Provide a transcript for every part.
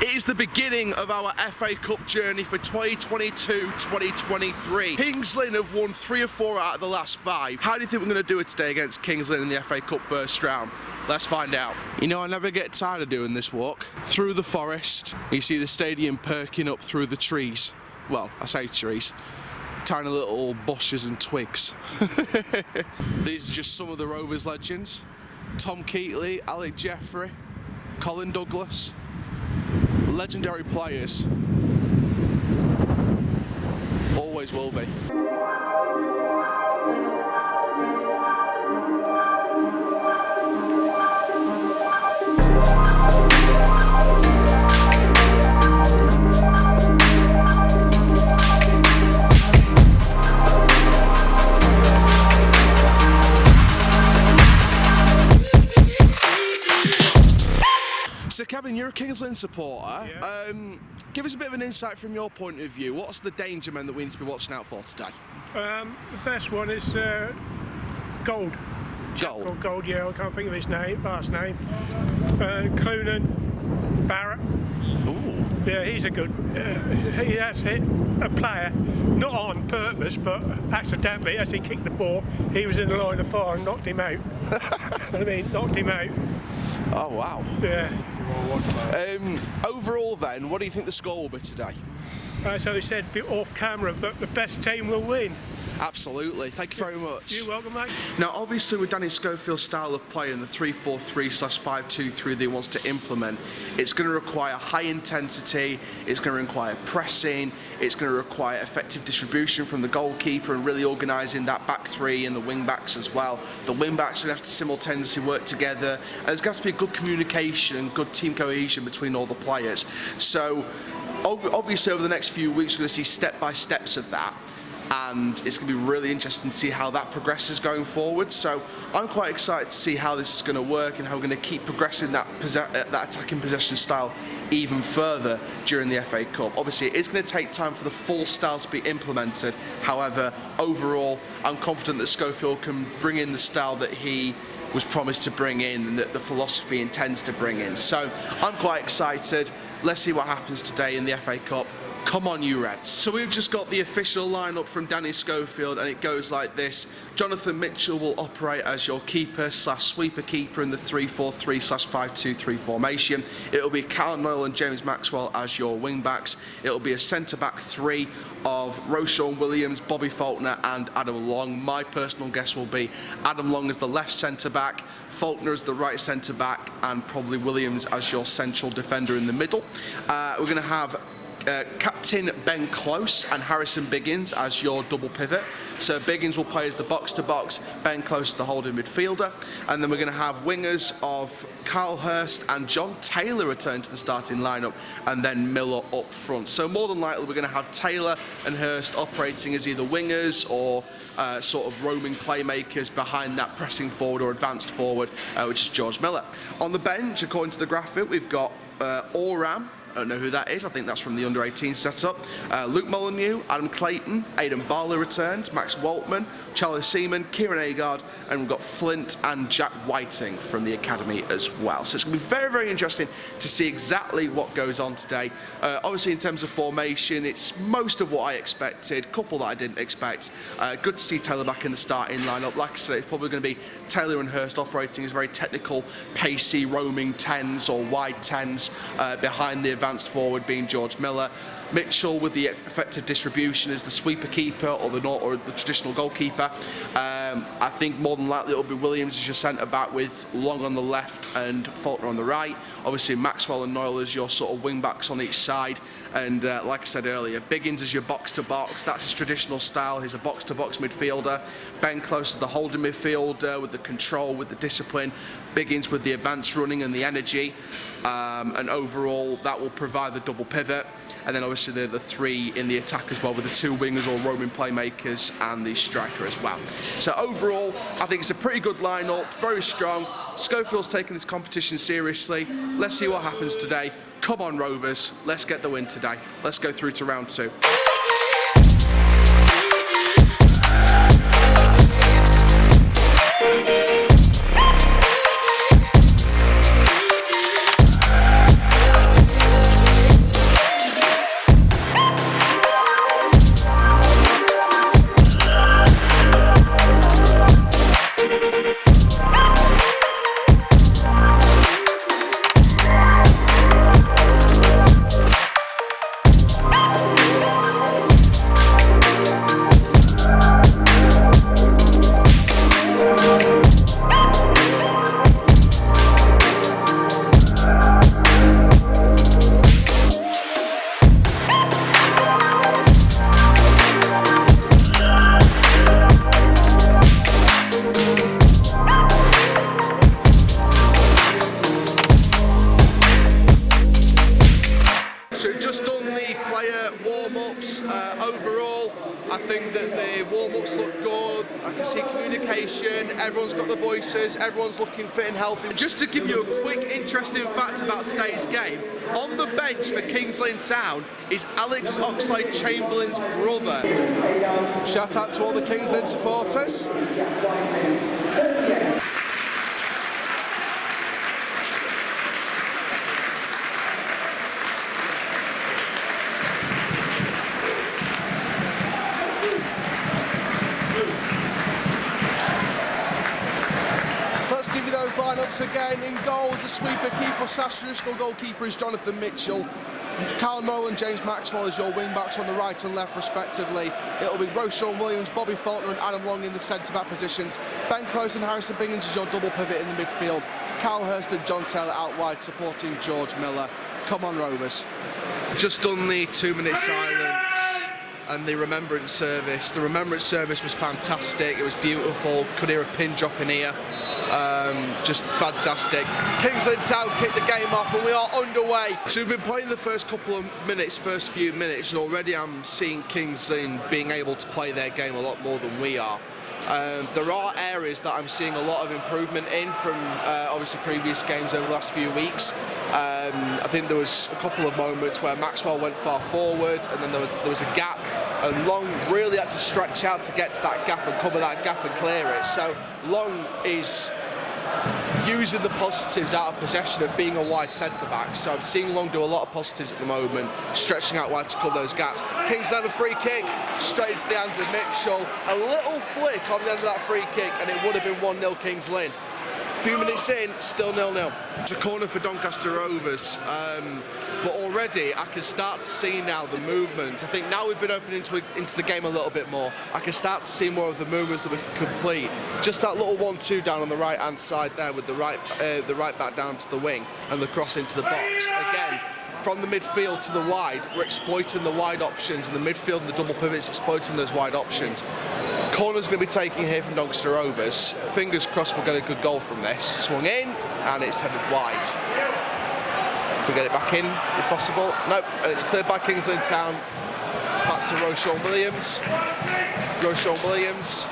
It is the beginning of our FA Cup journey for 2022-2023. Kings Lynn have won 3 or 4 out of the last 5. How do you think we're going to do it today against Kings Lynn in the FA Cup first round? Let's find out. You know, I never get tired of doing this walk. Through the forest, you see the stadium perking up through the trees. Well, I say trees. Tiny little bushes and twigs. These are just some of the Rovers legends. Tom Keatley, Alec Jeffrey, Colin Douglas. Legendary players. Always will be. So Kevin, you're a Kings Lynn supporter. Yeah. Give us a bit of an insight from your point of view. What's the danger men that we need to be watching out for today? The best one is Gold. Gold? Gold, yeah, I can't think of his last name. Clunan, Barrett. Ooh. Yeah, he's a good, he has hit a player, not on purpose, but accidentally, as he kicked the ball, he was in the line of fire and knocked him out. Knocked him out. Oh, wow. Yeah. Overall then, what do you think the score will be today? So he said off camera, but the best team will win. Absolutely, thank you very much. You're welcome, mate. Now obviously with Danny Schofield's style of play and the 3-4-3/5-2-3 that he wants to implement, it's going to require high intensity, it's going to require pressing, it's going to require effective distribution from the goalkeeper and really organising that back three and the wing backs as well. The wing backs are going to have to simultaneously work together, and there's got to be good communication and good team cohesion between all the players. So obviously over the next few weeks we're going to see step-by-steps of that, and it's going to be really interesting to see how that progresses going forward. So I'm quite excited to see how this is going to work and how we're going to keep progressing that attacking possession style even further during the FA Cup. Obviously it's going to take time for the full style to be implemented. However, overall I'm confident that Schofield can bring in the style that he was promised to bring in and that the philosophy intends to bring in. So I'm quite excited. Let's see what happens today in the FA Cup. Come on, you Reds. So we've just got the official lineup from Danny Schofield, and it goes like this. Jonathan Mitchell will operate as your keeper/sweeper keeper in the 3-4-3/5-2-3 formation. It'll be Callum Noyle and James Maxwell as your wing backs. It'll be a centre-back 3 of Roshan Williams, Bobby Faulkner and Adam Long. My personal guess will be Adam Long as the left centre-back, Faulkner as the right centre-back, and probably Williams as your central defender in the middle. We're going to have Captain Ben Close and Harrison Biggins as your double pivot. So Biggins will play as the box-to-box, Ben Close the holding midfielder, and then we're going to have wingers of Carl Hurst and John Taylor return to the starting lineup, and then Miller up front. So more than likely we're going to have Taylor and Hurst operating as either wingers or sort of roaming playmakers behind that pressing forward or advanced forward, which is George Miller. On the bench, according to the graphic, we've got Oram. I don't know who that is, I think that's from the under-18 setup. Luke Molyneux, Adam Clayton, Aidan Barlow returns, Max Waltman, Charlie Seaman, Kieran Agard, and we've got Flint and Jack Whiting from the academy as well. So it's going to be very, very interesting to see exactly what goes on today. Obviously in terms of formation, it's most of what I expected, couple that I didn't expect. Good to see Taylor back in the starting lineup. Like I said, it's probably going to be Taylor and Hurst operating as very technical, pacey, roaming 10s or wide 10s, behind the advanced forward being George Miller. Mitchell with the effective distribution as the sweeper keeper or the traditional goalkeeper. I think more than likely it'll be Williams as your centre back with Long on the left and Faulkner on the right. Obviously Maxwell and Noyle as your sort of wing backs on each side, and like I said earlier, Biggins is your box to box. That's his traditional style. He's a box to box midfielder. Ben Close is the holding midfielder with the control, with the discipline. Biggins with the advanced running and the energy, and overall that will provide the double pivot. And then obviously the 3 in the attack as well, with the 2 wingers or roaming playmakers and the striker as well. So overall, I think it's a pretty good lineup, very strong. Schofield's taking this competition seriously. Let's see what happens today. Come on Rovers, let's get the win today. Let's go through to round 2. warm-ups. Overall, I think that the warm-ups look good. I can see communication, everyone's got the voices, everyone's looking fit and healthy. Just to give you a quick interesting fact about today's game, on the bench for Kings Lynn Town is Alex Oxlade-Chamberlain's brother. Shout out to all the Kings Lynn supporters. Let's give you those lineups again. In goal is the sweeper keeper, traditional goalkeeper is Jonathan Mitchell. Carl Nolan, James Maxwell is your wing backs on the right and left respectively. It'll be Roshan Williams, Bobby Faulkner and Adam Long in the centre back positions. Ben Close and Harrison Bingham's is your double pivot in the midfield. Carl Hurst and John Taylor out wide supporting George Miller. Come on, Rovers. Just done the 2-minute silence and the remembrance service. The remembrance service was fantastic. It was beautiful. Could hear a pin drop in here. Just fantastic. Kings Lynn Town kicked the game off and we are underway. So we've been playing the first few minutes, and already I'm seeing Kings Lynn being able to play their game a lot more than we are. There are areas that I'm seeing a lot of improvement in from obviously previous games over the last few weeks. I think there was a couple of moments where Maxwell went far forward and then there was a gap, and Long really had to stretch out to get to that gap and cover that gap and clear it. So Long is using the positives out of possession of being a wide centre-back. So I'm seeing Long do a lot of positives at the moment, stretching out wide to cover those gaps. Kings have a free kick, straight into the hands of Mitchell. A little flick on the end of that free kick and it would have been 1-0 Kings Lynn. A few minutes in, still 0-0. It's a corner for Doncaster Rovers, but already I can start to see now the movement. I think now we've been opening into the game a little bit more, I can start to see more of the movements that we can complete. Just that little 1-2 down on the right hand side there with the right back down to the wing and the cross into the box. Again, from the midfield to the wide, we're exploiting the wide options, and the midfield and the double pivots exploiting those wide options. Corner's going to be taking here from Doncaster Rovers. Fingers crossed we'll get a good goal from this. Swung in and it's headed wide. We'll get it back in if possible. Nope, and it's cleared by Kings Lynn Town. Back to Roshan Williams. Roshan Williams.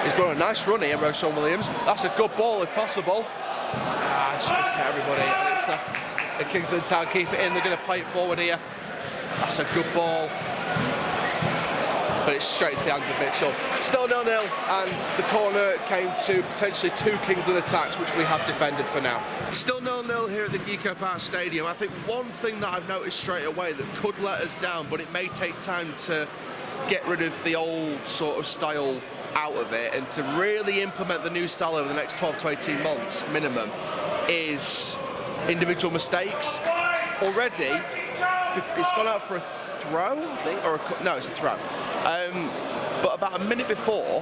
He's got a nice run here, Roshan Williams. That's a good ball if possible. Just missed everybody. And it's left. And Kings Lynn Town keep it in. They're going to play it forward here. That's a good ball. But it's straight to the hands of Mitchell. Still 0-0, and the corner came to potentially 2 Kings Lynn attacks, which we have defended for now. Still 0-0 here at the Geeko Park Stadium. I think one thing that I've noticed straight away that could let us down, but it may take time to get rid of the old sort of style out of it and to really implement the new style over the next 12 to 18 months minimum, is individual mistakes. Already, it's gone out for a throw, I think, or no, it's a throw. But about a minute before,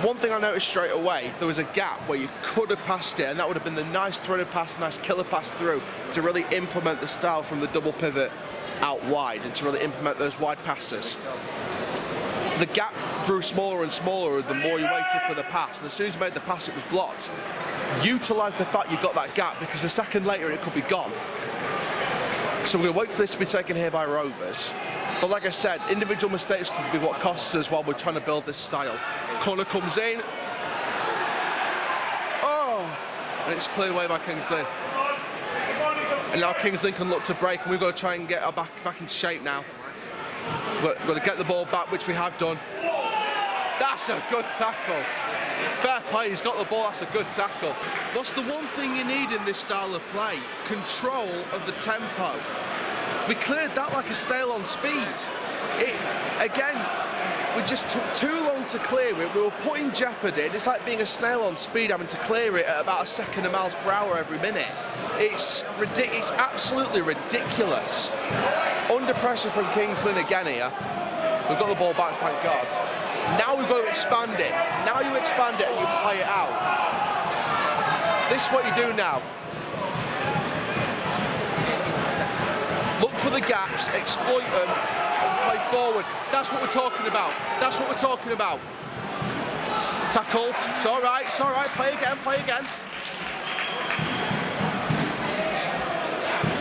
one thing I noticed straight away, there was a gap where you could have passed it, and that would have been the nice threaded pass, nice killer pass through to really implement the style from the double pivot out wide and to really implement those wide passes. The gap grew smaller and smaller the more you waited for the pass, and as soon as you made the pass, it was blocked. Utilise the fact you've got that gap, because a second later it could be gone. So we're going to wait for this to be taken here by Rovers. But like I said, individual mistakes could be what costs us while we're trying to build this style. Corner comes in. Oh! And it's cleared away by Kings Lynn. And now Kings Lynn can look to break, and we've got to try and get our back into shape now. We're going to get the ball back, which we have done. That's a good tackle. Fair play, he's got the ball, that's a good tackle. What's the one thing you need in this style of play? Control of the tempo. We cleared that like a snail on speed. Again, we just took too long to clear it. We were put in jeopardy. It's like being a snail on speed, having to clear it at about a second of miles per hour every minute. It's absolutely ridiculous. Under pressure from Kings Lynn again here. We've got the ball back, thank God. Now we've got to expand it. Now you expand it and you play it out. This is what you do now. Look for the gaps, exploit them, and play forward. That's what we're talking about. That's what we're talking about. Tackled. It's all right. It's all right. Play again. Play again.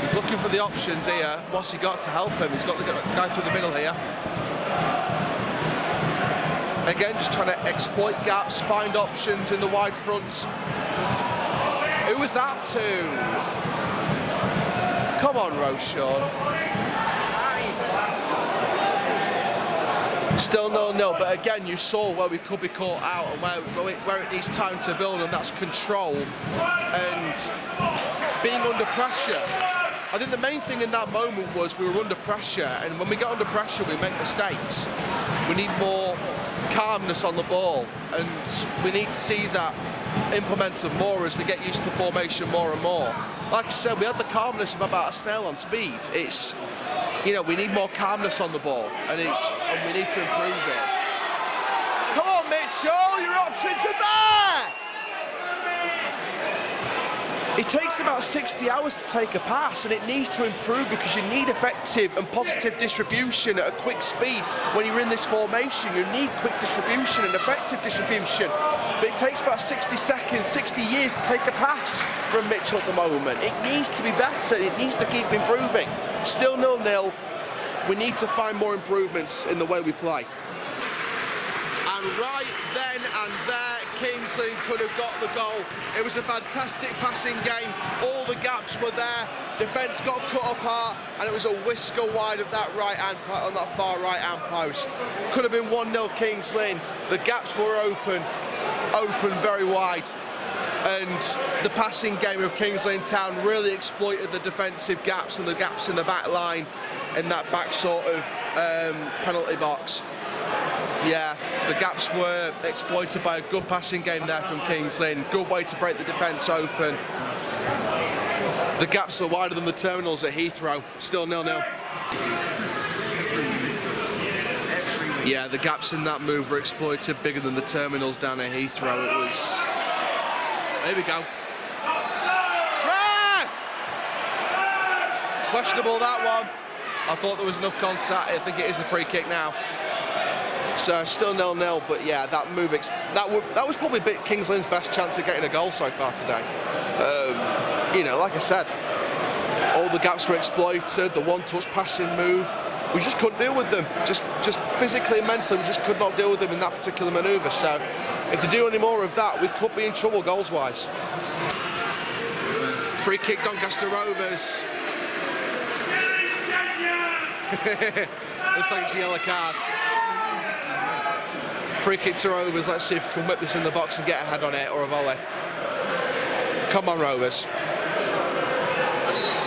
He's looking for the options here. What's he got to help him? He's got the guy through the middle here. Again, just trying to exploit gaps, find options in the wide fronts. Who was that to? Come on, Roshan. Still 0-0, but again, you saw where we could be caught out and where it needs time to build, and that's control and being under pressure. I think the main thing in that moment was we were under pressure, and when we get under pressure, we make mistakes. We need more calmness on the ball, and we need to see that implemented more as we get used to the formation more and more. Like I said, we had the calmness of about a snail on speed. It's, you know, we need more calmness on the ball, and we need to improve it. Come on, Mitchell, your options are there! It takes about 60 hours to take a pass, and it needs to improve because you need effective and positive distribution at a quick speed. When you're in this formation, you need quick distribution and effective distribution. But it takes about 60 seconds, 60 years to take a pass from Mitchell at the moment. It needs to be better, it needs to keep improving. Still 0-0, we need to find more improvements in the way we play. And right then and there, Kings Lynn could have got the goal. It was a fantastic passing game. All the gaps were there. Defence got cut apart, and it was a whisker wide of that on that far right-hand post. Could have been 1-0 Kings Lynn. The gaps were open very wide, and the passing game of Kings Lynn Town really exploited the defensive gaps and the gaps in the back line in that back sort of penalty box. Yeah, the gaps were exploited by a good passing game there from Kings Lynn. Good way to break the defence open. The gaps are wider than the terminals at Heathrow. Still 0-0. Yeah, the gaps in that move were exploited bigger than the terminals down at Heathrow. It was... There we go. Ref! Questionable, that one. I thought there was enough contact. I think it is a free kick now. So still 0-0, but yeah, that move that was probably Kings Lynn's best chance of getting a goal so far today. You know, like I said, all the gaps were exploited. The one-touch passing move, we just couldn't deal with them. Just physically and mentally, we just could not deal with them in that particular manoeuvre. So if they do any more of that, we could be in trouble goals-wise. Free kick, Doncaster Rovers. Looks like it's a yellow card. Free kick to Rovers. Let's see if we can whip this in the box and get a head on it, or a volley. Come on, Rovers.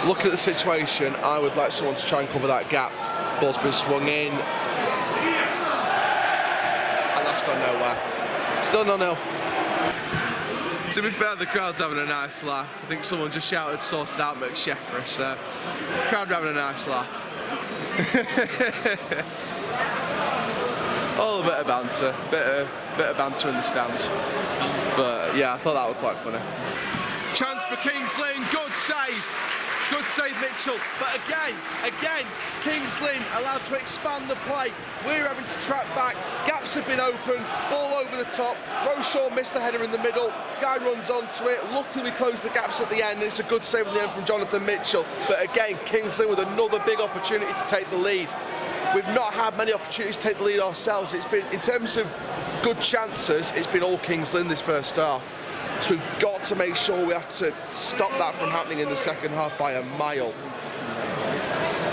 Looking at the situation, I would like someone to try and cover that gap. Ball's been swung in, and that's gone nowhere. Still 0-0. To be fair, the crowd's having a nice laugh. I think someone just shouted, sorted out McSheffrey, so the crowd are having a nice laugh. All a bit of banter, bit of banter in the stands. But yeah, I thought that was quite funny. Chance for Kings Lynn, good save Mitchell. But again, Kings Lynn allowed to expand the play. We're having to track back, gaps have been open, ball over the top. Roshaw missed the header in the middle, guy runs onto it. Luckily we closed the gaps at the end, and it's a good save at the end from Jonathan Mitchell. But again, Kings Lynn with another big opportunity to take the lead. We've not had many opportunities to take the lead ourselves. It's been, in terms of good chances, it's been all Kings Lynn this first half. So we've got to make sure we have to stop that from happening in the second half by a mile.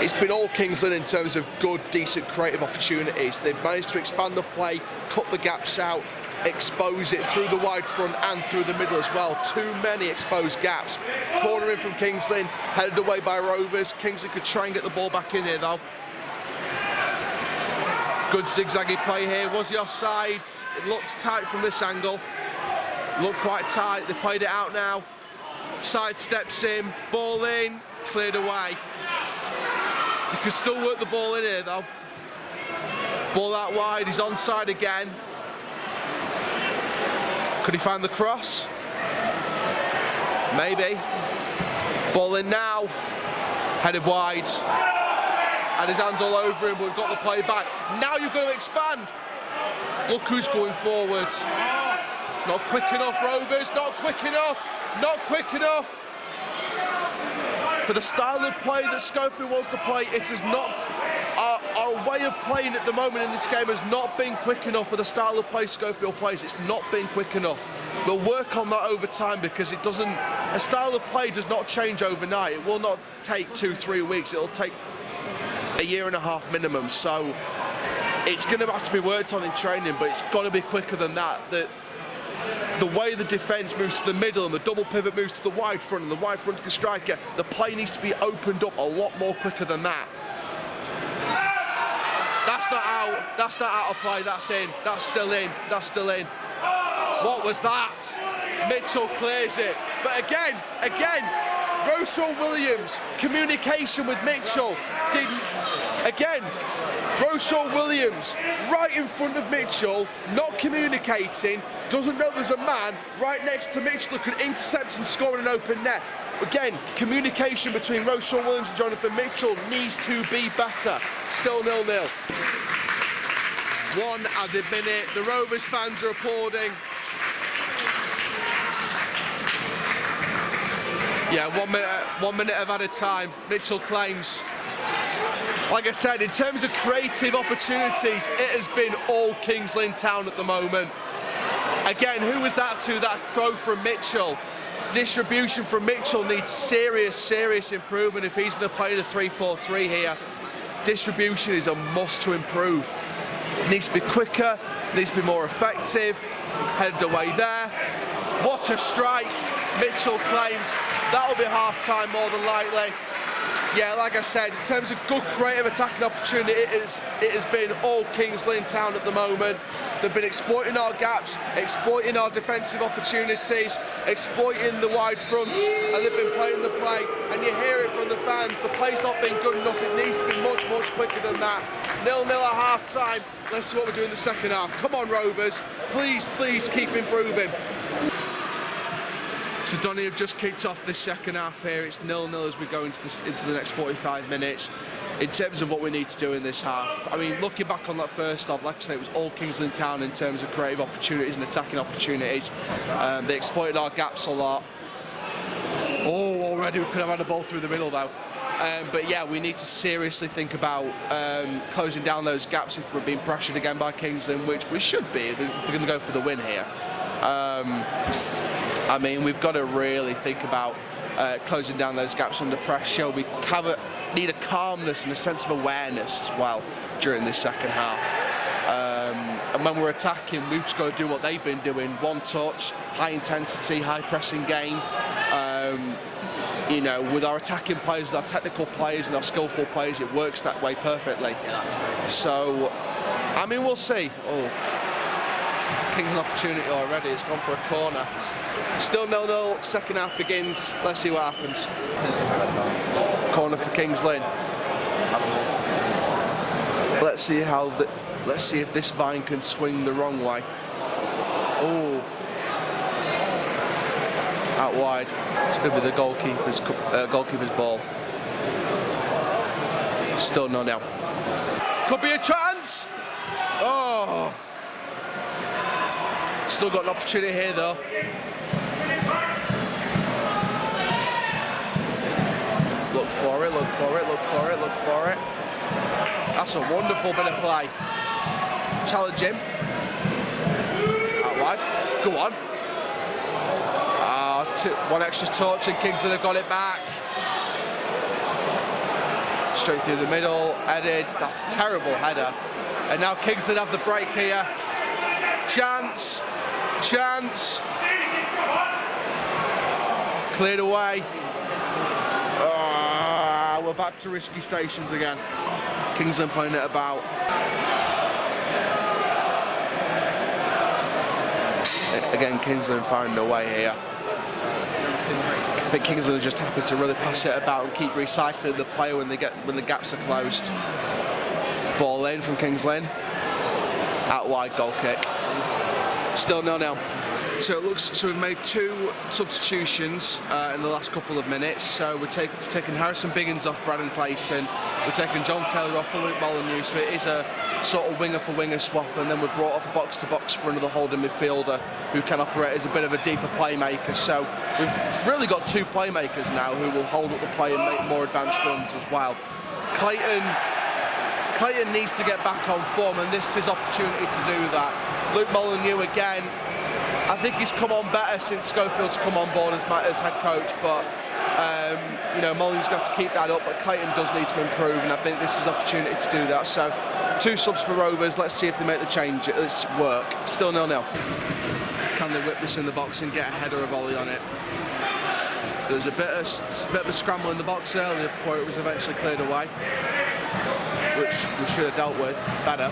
It's been all Kings Lynn in terms of good, decent, creative opportunities. They've managed to expand the play, cut the gaps out, expose it through the wide front and through the middle as well. Too many exposed gaps. Corner in from Kings Lynn, headed away by Rovers. Kings Lynn could try and get the ball back in here though. Good zigzaggy play here. Was he offside? It looks tight from this angle. Looked quite tight. They played it out now. Side steps in. Ball in. Cleared away. You could still work the ball in here though. Ball out wide. He's onside again. Could he find the cross? Maybe. Ball in now. Headed wide. And his hand's all over him, but we've got the play back. Now you're going to expand. Look who's going forward. Not quick enough, Rovers, not quick enough, not quick enough. For the style of play that Schofield wants to play, it is not our way of playing at the moment in this game has not been quick enough for the style of play Schofield plays. It's not been quick enough. We'll work on that over time because it doesn't. A style of play does not change overnight. It will not take 2-3 weeks. It'll take a year and a half minimum. So it's going to have to be worked on in training, but it's got to be quicker than that. The way the defence moves to the middle and the double pivot moves to the wide front and the wide front to the striker, the play needs to be opened up a lot more quicker than that. That's not out. That's not out of play. That's in. That's still in. That's still in. What was that? Mitchell clears it. But again, Rochelle Williams, communication with Mitchell didn't. Again, Rochelle Williams right in front of Mitchell, not communicating, doesn't know there's a man right next to Mitchell who could intercept and score in an open net. Again, communication between Rochelle Williams and Jonathan Mitchell needs to be better. Still 0-0. One added minute. The Rovers fans are applauding. Yeah, 1 minute of added time. Mitchell claims. Like I said, in terms of creative opportunities, it has been all Kings Lynn Town at the moment. Again, who was that to? That throw from Mitchell. Distribution from Mitchell needs serious improvement if he's going to play the 3-4-3 here. Distribution is a must to improve. It needs to be quicker, needs to be more effective. Headed away there. What a strike, Mitchell claims. That'll be half-time more than likely. Yeah, like I said, in terms of good creative attacking opportunity, it has been all Kings Lynn Town at the moment. They've been exploiting our gaps, exploiting our defensive opportunities, exploiting the wide fronts, and they've been playing the play. And you hear it from the fans, the play's not been good enough, it needs to be much quicker than that. 0-0 at half-time. Let's see what we do in the second half. Come on, Rovers, please keep improving. So Donny have just kicked off this second half here. It's 0-0 as we go into the next 45 minutes. In terms of what we need to do in this half, I mean, looking back on that first half, like I said, it was all Kings Lynn Town in terms of creative opportunities and attacking opportunities. They exploited our gaps a lot. Oh, already we could have had a ball through the middle though. But yeah, we need to seriously think about closing down those gaps if we're being pressured again by Kings Lynn, which we should be. They're going to go for the win here. I mean, we've got to really think about closing down those gaps under pressure. We need a calmness and a sense of awareness as well during this second half. And when we're attacking, we've just got to do what they've been doing. One touch, high intensity, high pressing game. You know, with our attacking players, our technical players and our skillful players, it works that way perfectly. So, I mean, we'll see. Oh, Kings an opportunity already. It's gone for a corner. Still 0-0, second half begins. Let's see what happens. Corner for Kings Lynn. Let's see if this vine can swing the wrong way. Oh, out wide. It's going to be the goalkeeper's ball. Still 0-0. Could be a chance. Oh. Still got an opportunity here though. Look for it, look for it, look for it, look for it. That's a wonderful bit of play. Challenge him. Out wide. Go on. One extra touch and Kings Lynn have got it back. Straight through the middle, headed. That's a terrible header. And now Kings Lynn have the break here. Chance. Chance. Cleared away. We're back to risky stations again. Kings Lynn playing it about. Again, Kings Lynn finding a way here. I think Kings Lynn are just happy to really pass it about and keep recycling the play when the gaps are closed. Ball in from Kings Lynn. Out wide, goal kick. Still 0-0. So we've made 2 substitutions in the last couple of minutes. So we're taking Harrison Biggins off for Adam Clayton. We're taking John Taylor off for Luke Molyneux. So it is a sort of winger for winger swap, and then we're brought off a box to box for another holding midfielder who can operate as a bit of a deeper playmaker. So we've really got 2 playmakers now who will hold up the play and make more advanced runs as well. Clayton Clayton needs to get back on form, and this is opportunity to do that. Luke Molineux again. I think he's come on better since Schofield's come on board as head coach, but you know, Molineux's got to keep that up, but Clayton does need to improve, and I think this is an opportunity to do that. So 2 subs for Rovers. Let's see if they make the change. Let's work. Still 0-0. Can they whip this in the box and get a header or volley on it? There's a bit of a scramble in the box earlier before it was eventually cleared away, which we should have dealt with better.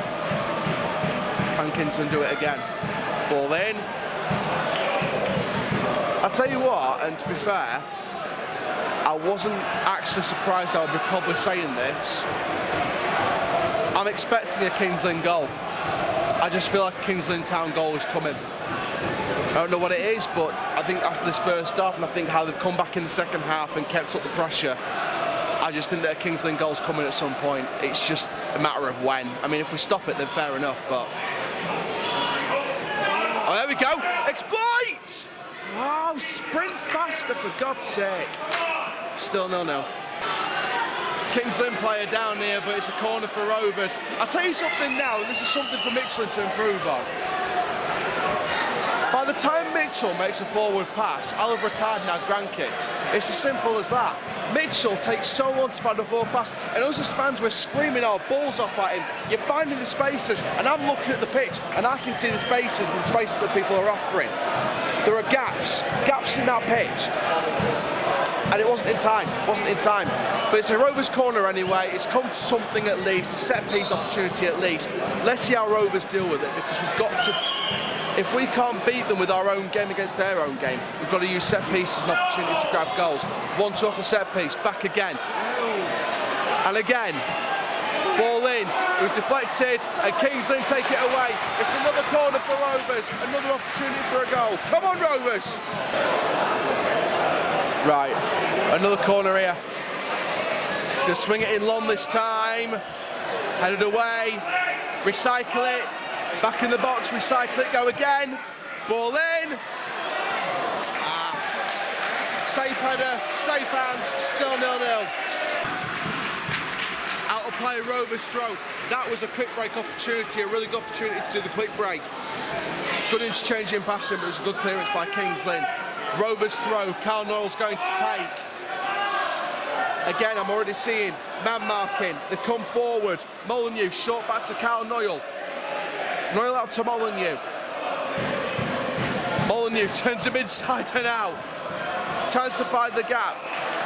Can Kingsland do it again? Ball in. I'll tell you what, and to be fair, I wasn't actually surprised I would be probably saying this. I'm expecting a Kings Lynn goal. I just feel like a Kings Lynn Town goal is coming. I don't know what it is, but I think after this first half, and I think how they've come back in the second half and kept up the pressure, I just think that a Kings Lynn goal's coming at some point. It's just a matter of when. I mean, if we stop it, then fair enough, but... Oh, there we go! Exploit! Wow, sprint faster, for God's sake. Still 0-0. Kings Lynn player down here, but it's a corner for Rovers. I'll tell you something now, this is something for Mitchell to improve on. By the time Mitchell makes a forward pass, I'll have retired now grandkids. It's as simple as that. Mitchell takes so long to find a forward pass, and us as fans, we're screaming our balls off at him. You're finding the spaces, and I'm looking at the pitch, and I can see the spaces and the spaces that people are offering. There are gaps in that pitch. And it wasn't in time, But it's a Rovers corner anyway. It's come to something at least, a set-piece opportunity at least. Let's see how Rovers deal with it, because we've got to... If we can't beat them with our own game against their own game, we've got to use set pieces as an opportunity to grab goals. 1-2 off the set piece, back again. And again, ball in, it was deflected, and Kings Lynn take it away. It's another corner for Rovers, another opportunity for a goal. Come on, Rovers! Right, another corner here. He's going to swing it in long this time. Headed away, recycle it. Back in the box, recycle it, go again. Ball in. Safe header, safe hands, still 0-0. Out of play, Rovers throw. That was a quick break opportunity, a really good opportunity to do the quick break. Good interchange in passing, but it was a good clearance by Kings Lynn. Rovers throw, Carl Noyle's going to take. Again, I'm already seeing man marking. They come forward. Molineux, short back to Carl Noyle. Noyle out to Molineux. Molineux turns him inside and out. Tries to find the gap.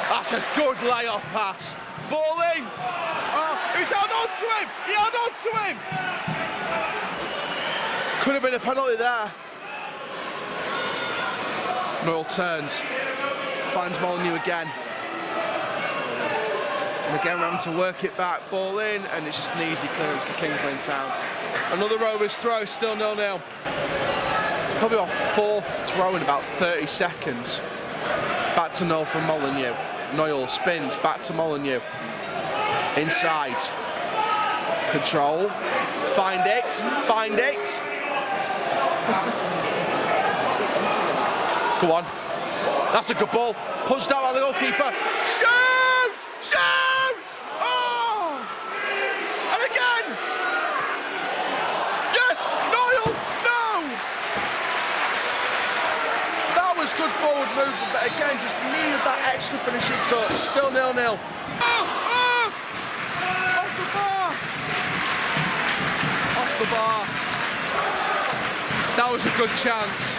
That's a good layoff pass. Ball in. Oh, he's held on to him. He held on to him. Could have been a penalty there. Noyle turns. Finds Molineux again. And again, we're having to work it back. Ball in, and it's just an easy clearance for Kings Lynn Town. Another Rovers throw, still 0-0. It's probably our 4th throw in about 30 seconds. Back to Noyle from Molineux. Noyle spins, back to Molineux. Inside. Control. Find it, find it. Go on. That's a good ball. Punched out by the goalkeeper. Shoot! Shoot! Oh! And again! Yes! Noyle! No! That was good forward movement, but again, just needed that extra finishing touch. Still 0-0. Oh! Oh! Off the bar! Off the bar. That was a good chance.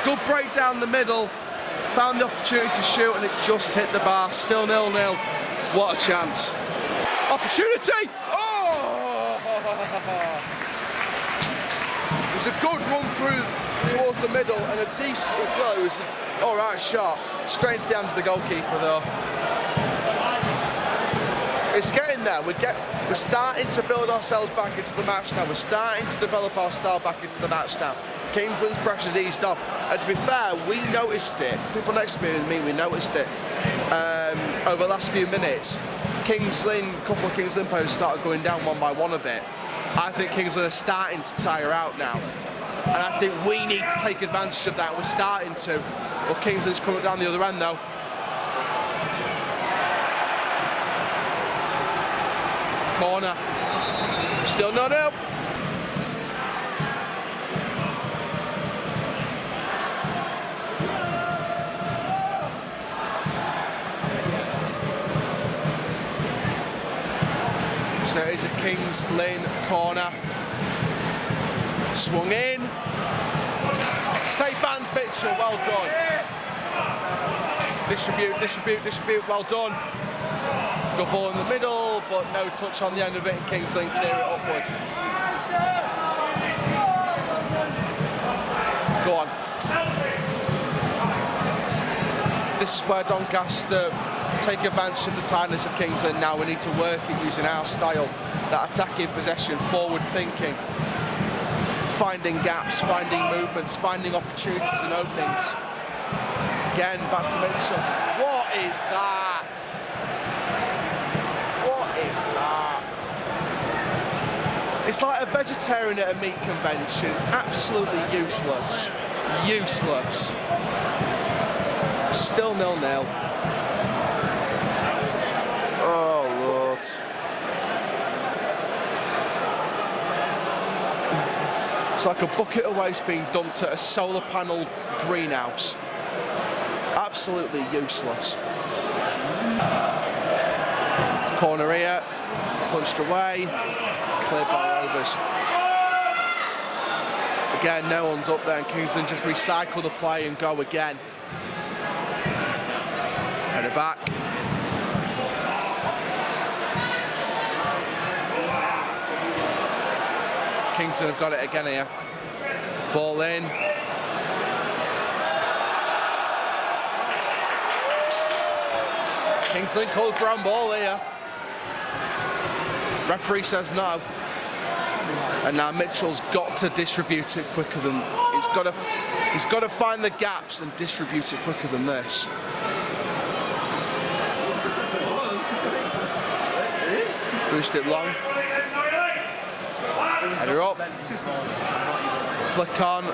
Good break down the middle. Found the opportunity to shoot and it just hit the bar. Still 0-0. What a chance. Opportunity! Oh! It was a good run through towards the middle and a decent, well, it was an alright shot. Straight into the hands of the goalkeeper though. It's getting there. We're starting to build ourselves back into the match now. We're starting to develop our style back into the match now. Kings Lynn's pressure's eased off. And to be fair, we noticed it. People next to me and me, we noticed it over the last few minutes. Kings Lynn, a couple of Kings Lynn players started going down one by one a bit. I think Kings Lynn are starting to tire out now. And I think we need to take advantage of that. We're starting to. Well, Kings Lynn's coming down the other end though. Corner. Still 0-0. So it's a Kings Lynn corner. Swung in. Safe hands, Mitchell. Well done. Distribute. Well done. Good ball in the middle, but no touch on the end of it, and Kings Lynn clear it upwards. Go on. This is where Doncaster take advantage of the tiredness of Kings Lynn. Now we need to work it using our style, that attacking possession, forward thinking, finding gaps, finding movements, finding opportunities and openings. Again, back to Mitchell. What is that? What is that? It's like a vegetarian at a meat convention. It's absolutely useless. Useless. Still 0-0. Oh, Lord. It's like a bucket of waste being dumped at a solar panel greenhouse. Absolutely useless. Corner here, punched away, cleared by Rovers. Again, no one's up there, and Kings Lynn just recycle the play and go again. Header back. Kings Lynn have got it again here. Ball in. Kings Lynn called for handball here. Referee says no. And now Mitchell's got to distribute it quicker than he's got to find the gaps and distribute it quicker than this. Boost it long. Header up. Flick on.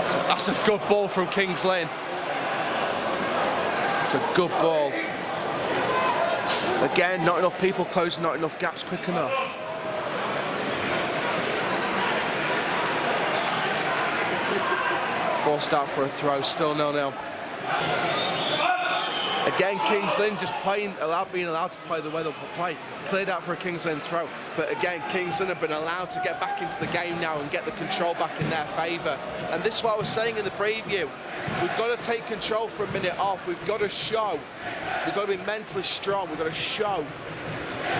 So that's a good ball from Kings Lynn. It's a good ball. Again, not enough people closing, not enough gaps quick enough. Forced out for a throw, still 0-0. Again, Kings Lynn just being allowed to play the way they'll play. Cleared out for a Kings Lynn throw. But again, Kings Lynn have been allowed to get back into the game now and get the control back in their favour. And this is what I was saying in the preview. We've got to take control for a minute off. We've got to show. We've got to be mentally strong. We've got to show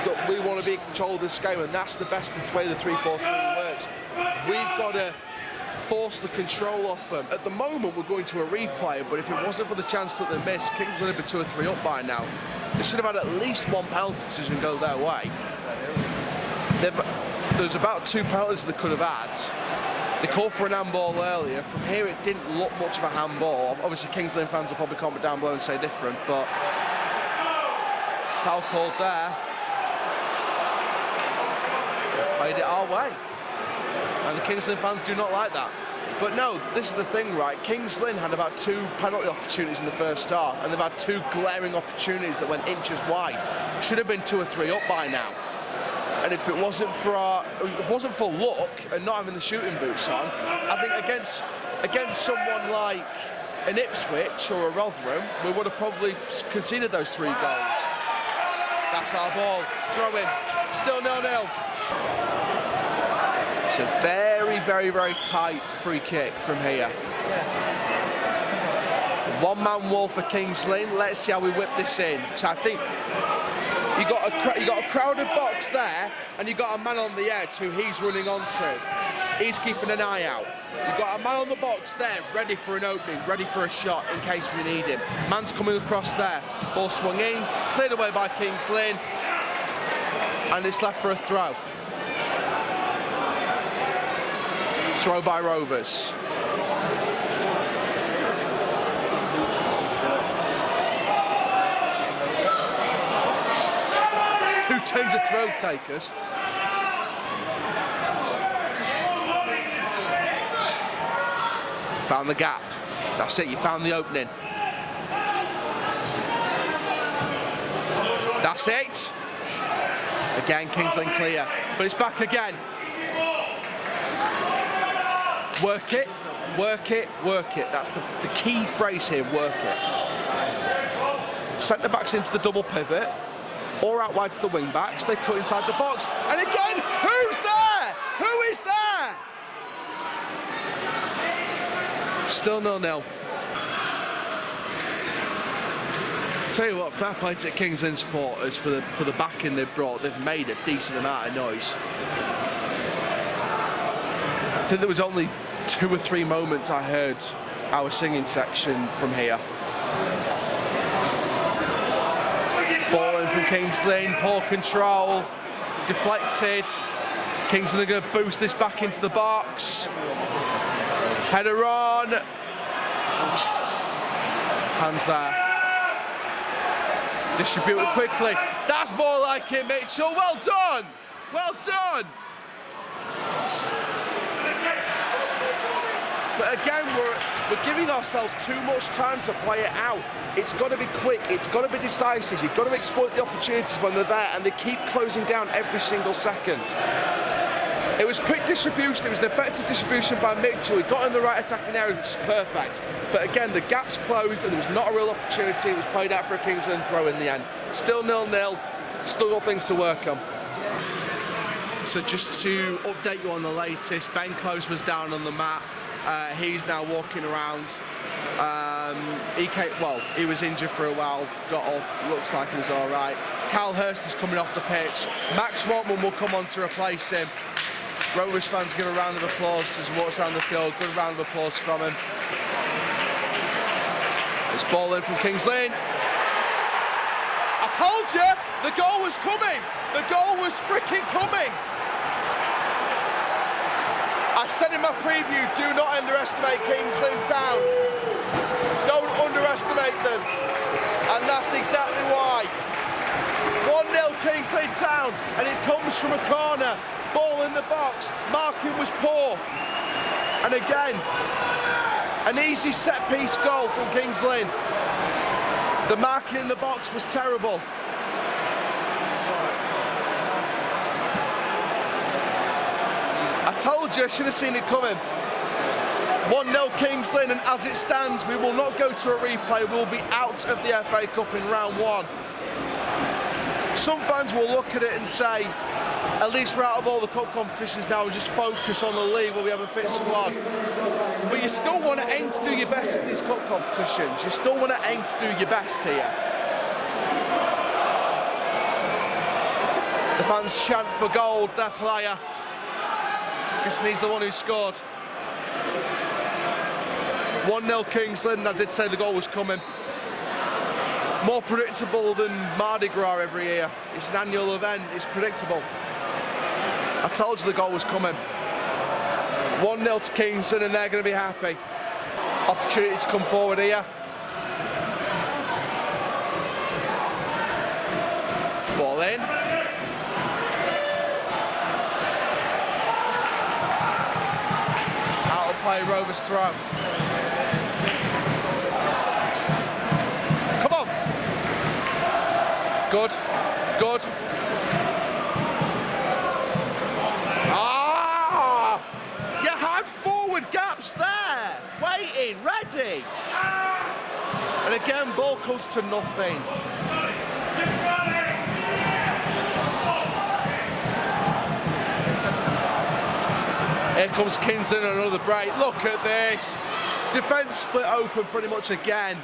that we want to be in control of this game, and that's the best way the 3-4-3 works. We've got to force the control off them. At the moment, we're going to a replay, but if it wasn't for the chance that they missed, Kings would have been 2 or 3 up by now. They should have had at least one penalty decision go their way. There's about 2 penalties they could have had. They called for an handball earlier. From here, it didn't look much of a handball. Obviously, Kings Lynn fans will probably comment down below and say different, but foul called there. Played it our way. And the Kings Lynn fans do not like that. But no, this is the thing, right? Kings Lynn had about 2 penalty opportunities in the first half, and they've had 2 glaring opportunities that went inches wide. Should have been 2 or 3 up by now. And if it wasn't for luck and not having the shooting boots on, I think against someone like an Ipswich or a Rotherham, we would have probably conceded those 3 goals. That's our ball. Throw in. Still 0-0. It's a very, very, very tight free kick from here. One-man wall for Kings Lynn. Let's see how we whip this in. So I think you got a crowded box there, and you got a man on the edge who he's running onto. He's keeping an eye out. You've got a man on the box there, ready for an opening, ready for a shot in case we need him. Man's coming across there. Ball swung in, cleared away by Kings Lynn, and it's left for a throw. Throw by Rovers. It's 2 change of throw takers. Found the gap. That's it, you found the opening. That's it. Again, Kings Lynn clear, but it's back again. Work it, work it, work it. That's the key phrase here, work it. Centre backs into the double pivot, or out wide to the wing backs. They cut inside the box, and again, who's there? Who is there? Still 0-0. Tell you what, fair play to Kings Lynn supporters for the backing they've brought. They've made a decent amount of noise. I think there was only 2 or 3 moments I heard our singing section from here. Ball in from Kings Lynn, poor control, deflected. Kings Lynn are going to boost this back into the box. Header on. Hands there. Distribute it quickly. That's more like it, Mitchell. Well done. Well done. But again, we're giving ourselves too much time to play it out. It's got to be quick. It's got to be decisive. You've got to exploit the opportunities when they're there, and they keep closing down every single second. It was quick distribution. It was an effective distribution by Mitchell. He got in the right attacking area, which is perfect. But again, the gap's closed, and there was not a real opportunity. It was played out for a Kings Lynn throw in the end. Still 0-0. Still got things to work on. So just to update you on the latest, Ben Close was down on the mat. He's now walking around. He was injured for a while, got up, looks like he was all right. Cal Hurst is coming off the pitch. Max Swartman will come on to replace him. Rovers fans give a round of applause as he walks around the field. Good round of applause from him. It's ball in from Kings Lynn. I told you, the goal was coming. The goal was freaking coming. I said in my preview, do not underestimate Kings Lynn Town. Don't underestimate them. And that's exactly why. 1-0 Kings Lynn Town, and it comes from a corner. Ball in the box. Marking was poor. And again, an easy set-piece goal from Kings Lynn. The marking in the box was terrible. I told you, I should have seen it coming. 1-0 Kings Lynn, and as it stands, we will not go to a replay. We'll be out of the FA Cup in round 1. Some fans will look at it and say, at least we're out of all the cup competitions now and just focus on the league where we have a fit squad. But you still want to aim to do your best in these cup competitions. You still want to aim to do your best here. The fans chant for gold, their player. Guessing he's the one who scored. 1-0 Kings Lynn, I did say the goal was coming. More predictable than Mardi Gras every year. It's an annual event, it's predictable. I told you the goal was coming. 1-0 to Kings Lynn, and they're going to be happy. Opportunity to come forward here. Ball in. Out of play, Rovers throw. Come on. Good, good. You had forward gaps there, waiting, ready. And again, ball comes to nothing. Here comes Kings Lynn on another break. Look at this. Defence split open pretty much again.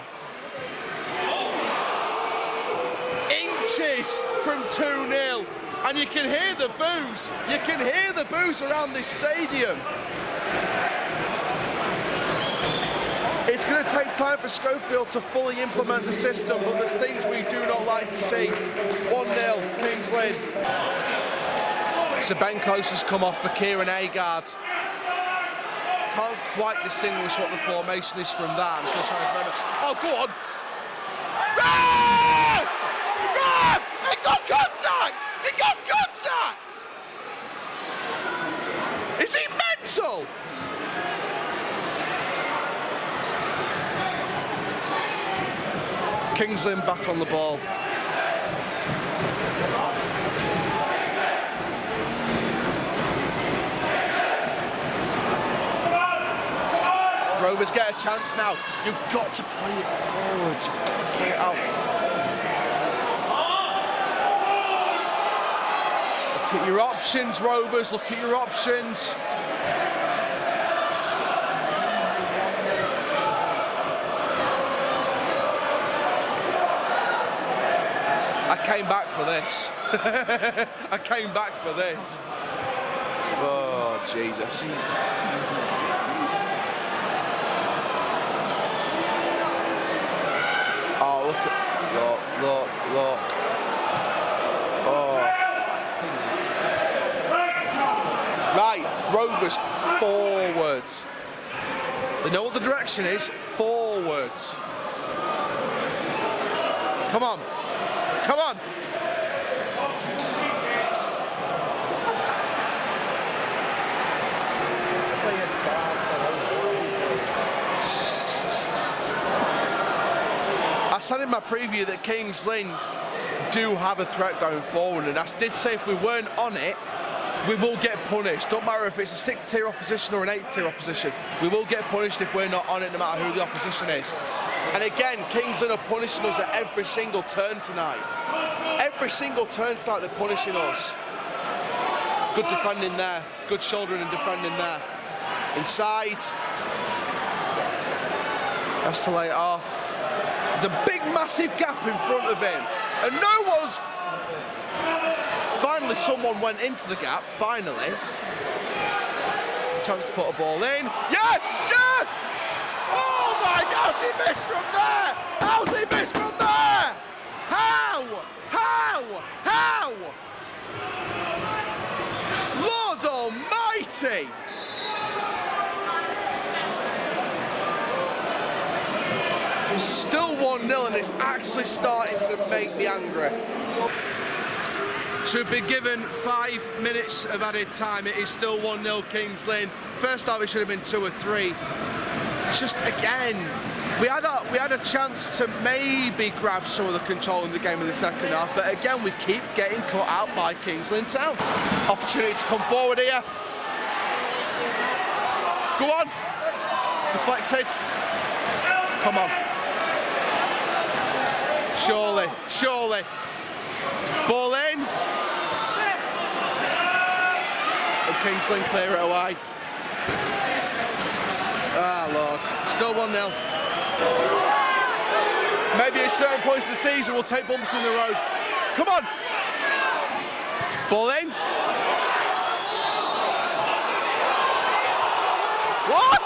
Inches from 2-0. And you can hear the boos. You can hear the boos around this stadium. It's going to take time for Schofield to fully implement the system, but there's things we do not like to see. 1-0, Kings Lynn. So Ben Close has come off for Kieran Agard. Can't quite distinguish what the formation is from that. I'm still trying to remember. Oh, go on. Run! Run! It got contact! It got contact! Is he mental? Kings Lynn back on the ball. Rovers get a chance now. You've got to play it forward. You've got to play it out. Look at your options, Rovers. Look at your options. I came back for this. I came back for this. Oh, Jesus. Oh, look. Oh. Right, Rovers, forwards. They know what the direction is, forwards. Come on. Come on! I said in my preview that Lynn do have a threat going forward, and I did say if we weren't on it, we will get punished. Don't matter if it's a 6th tier opposition or an 8th tier opposition, we will get punished if we're not on it, no matter who the opposition is. And again, Lynn are punishing us at every single turn tonight. Every single turn tonight they're punishing us. Good defending there. Good shouldering and defending there. Inside. Has to lay it off. There's a big, massive gap in front of him. And no one's... Finally, someone went into the gap. Finally. Chance to put a ball in. Yeah! Yeah! Oh my God! How's he missed from there? How's he missed from there? How? How? How? Lord Almighty! Still 1-0 and it's actually starting to make me angry. To be given 5 minutes of added time, it is still 1-0 Lynn. First half it should have been 2 or 3. It's just, again, we had a chance to maybe grab some of the control in the game in the second half, but again we keep getting caught out by Lynn Town. Opportunity to come forward here. Go on. Deflected. Come on. Surely, surely. Ball in. And Lynn clear it away. Ah, Lord. Still 1-0. Maybe at certain points in the season we'll take bumps in the road. Come on. Ball in. What?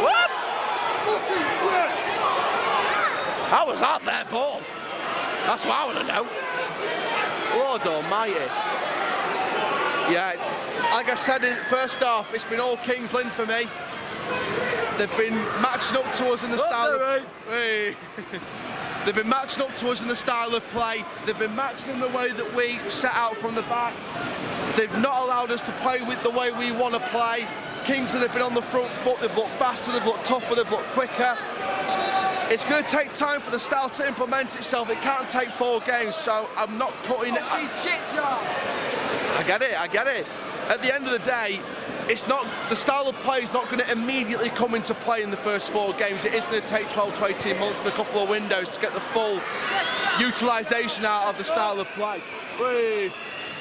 What? How was that their ball? That's what I want to know. Lord Almighty. Yeah, like I said in the first half, it's been all Lynn for me. They've been matching up to us in the style of... They've been matching up to us in the style of play. They've been matching in the way that we set out from the back. They've not allowed us to play with the way we want to play. Lynn have been on the front foot. They've looked faster, they've looked tougher, they've looked quicker. It's going to take time for the style to implement itself. It can't take 4 games, so I'm not cutting it. I get it, I get it. At the end of the day, it's not, the style of play is not going to immediately come into play in the first 4 games. It is going to take 12 to 18 months and a couple of windows to get the full utilisation out of the style of play.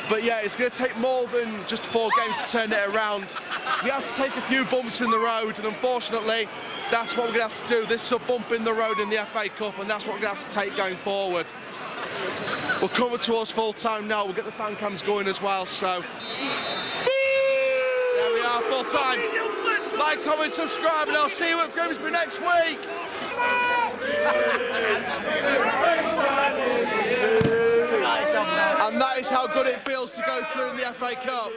But yeah, it's going to take more than just 4 games to turn it around. We have to take a few bumps in the road, and unfortunately, that's what we're going to have to do. This is a bump in the road in the FA Cup, and that's what we're going to have to take going forward. We'll come towards full time now. We'll get the fan cams going as well, so... There we are, full time. Like, comment, subscribe, and I'll see you at Grimsby next week. And that is how good it feels to go through in the FA Cup.